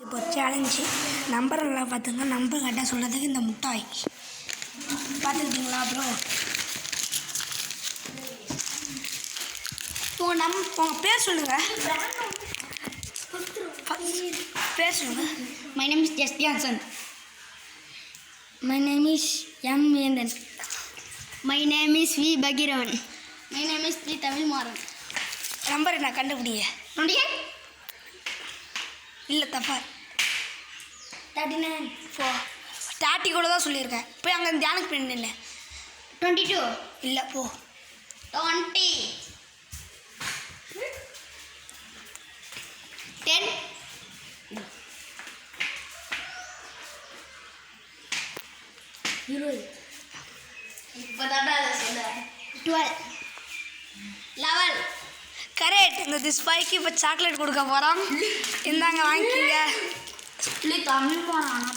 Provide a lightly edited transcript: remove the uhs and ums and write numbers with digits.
இப்போ challenge number நல்லா பார்த்துங்க. நம்பர் கரெக்டாக சொல்கிறதுக்கு இந்த முட்டாய் பார்த்துக்கிட்டிங்களா? அப்புறம் உங்கள் பேர் சொல்லுங்கள். பேர் சொல்லுங்கள். My name is Jess Johnson. My name is M. Vendan. My name is V. Bhagiravan. My name is P. Tamil Maran. Number நான் கண்டுபிடிங்க. 28? இல்லை தப்பா 39. 30 கூட தான் சொல்லியிருக்கேன். போய் அங்கே தியானுக்கு போய் நின்று. 22. இல்லை போ. 20. 10. 20. இப்போதான் அதை சொல்ல. 12. 11. கரெக்ட். இந்த திஸ்பாய்க்கு இப்போ சாக்லேட் கொடுக்க போகிறோம். இந்தாங்க வாங்கிக்கிங்க. தமிழ் மாறானா